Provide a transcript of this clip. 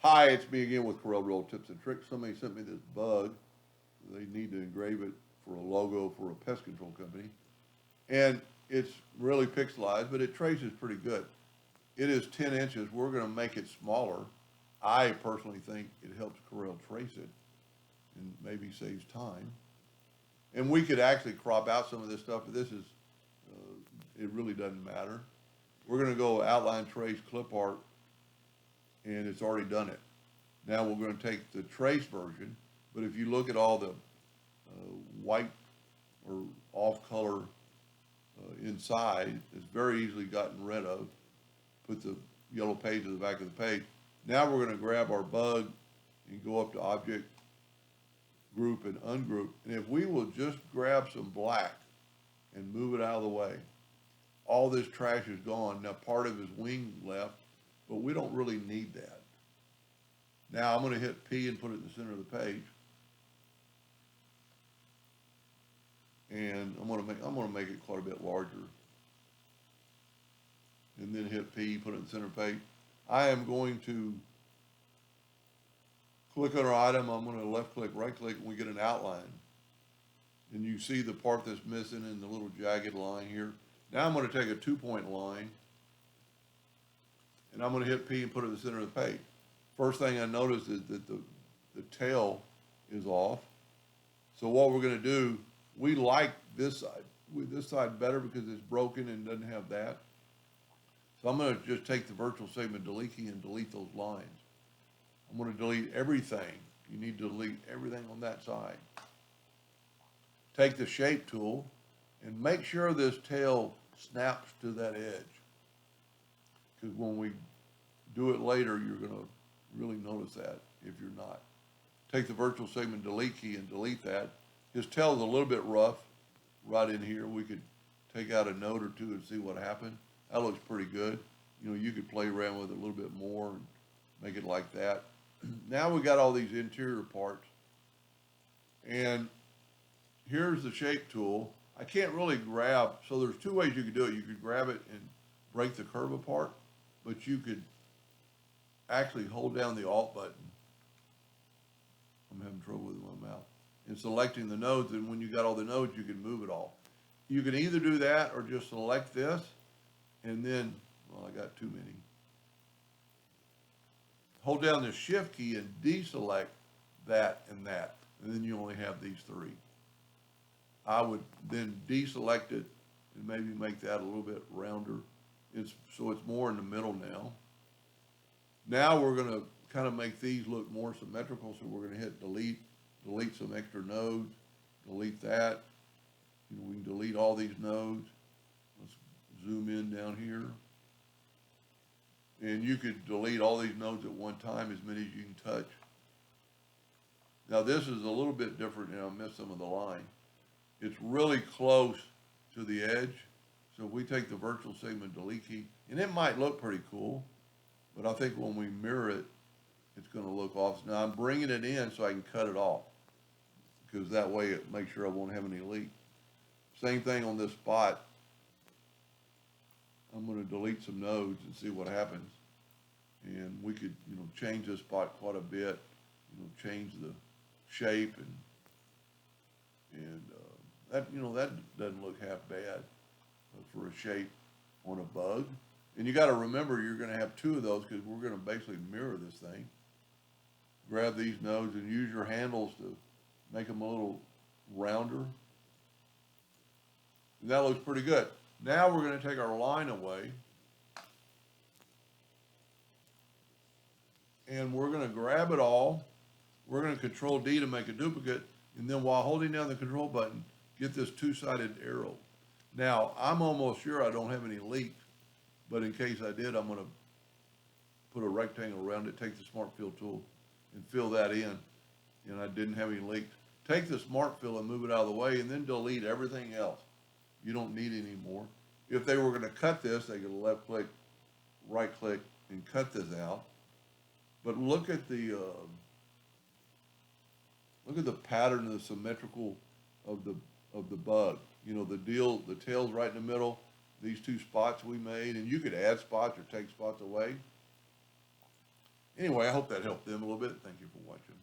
Hi, it's me again with Corel Roll Tips and Tricks. Somebody sent me this bug. They need to engrave it for a logo for a pest control company. And it's really pixelized, but it traces pretty good. It is 10 inches. We're going to make it smaller. I personally think it helps Corel trace it and maybe saves time. And we could actually crop out some of this stuff, but it really doesn't matter. We're going to go outline, trace, clip art, and it's already done it. Now we're going to take the trace version, but if you look at all the white or off color inside, it's very easily gotten rid of. Put the yellow page at the back of the page. Now we're going to grab our bug and go up to object, group, and ungroup. And if we will just grab some black and move it out of the way, all this trash is gone. Now part of his wing left, but we don't really need that. Now I'm going to hit P and put it in the center of the page. And I'm going to make it quite a bit larger. And then hit P, put it in the center of the page. I am going to click on our item. I'm going to left click, right click, and we get an outline. And you see the part that's missing in the little jagged line here. Now I'm going to take a 2-point line and I'm going to hit P and put it in the center of the page. First thing I notice is that the tail is off. So what we're going to do, we like this side. This side better because it's broken and doesn't have that. So I'm going to just take the virtual segment delete key and delete those lines. I'm going to delete everything. You need to delete everything on that side. Take the shape tool and make sure this tail snaps to that edge. Because when we do it later, you're going to really notice that if you're not. Take the virtual segment delete key and delete that. His tail is a little bit rough right in here. We could take out a node or two and see what happened. That looks pretty good. You know, you could play around with it a little bit more and make it like that. Now we got all these interior parts. And here's the shape tool. I can't really grab, so there's two ways you could do it. You could grab it and break the curve apart, but you could actually hold down the Alt button. I'm having trouble with my mouth. And selecting the nodes, and when you got all the nodes, you can move it all. You can either do that or just select this, and then, well, I got too many. Hold down the Shift key and deselect that and that, and then you only have these three. I would then deselect it and maybe make that a little bit rounder. So it's more in the middle now. Now we're going to kind of make these look more symmetrical, so we're going to hit delete some extra nodes, delete that. You know, we can delete all these nodes. Let's zoom in down here. And you could delete all these nodes at one time, as many as you can touch. Now this is a little bit different, and I missed some of the line. It's really close to the edge. So if we take the virtual segment delete key, and it might look pretty cool, but I think when we mirror it, it's going to look off. Now I'm bringing it in so I can cut it off, because that way it makes sure I won't have any leak. Same thing on this spot. I'm going to delete some nodes and see what happens. And we could, you know, change this spot quite a bit, you know, change the shape and that, you know, that doesn't look half bad for a shape on a bug. And you got to remember you're going to have two of those because we're going to basically mirror this thing. Grab these nodes and use your handles to make them a little rounder. And that looks pretty good. Now we're going to take our line away. And we're going to grab it all. We're going to Control D to make a duplicate. And then while holding down the control button, get this two-sided arrow. Now, I'm almost sure I don't have any leaks, but in case I did, I'm going to put a rectangle around it, take the Smart Fill tool, and fill that in. And I didn't have any leaks. Take the Smart Fill and move it out of the way, and then delete everything else. You don't need any more. If they were going to cut this, they could left-click, right-click, and cut this out. But look at the pattern of the symmetrical of the bug. You know, the tail's right in the middle. These two spots we made, and you could add spots or take spots away. Anyway, I hope that helped them a little bit. Thank you for watching.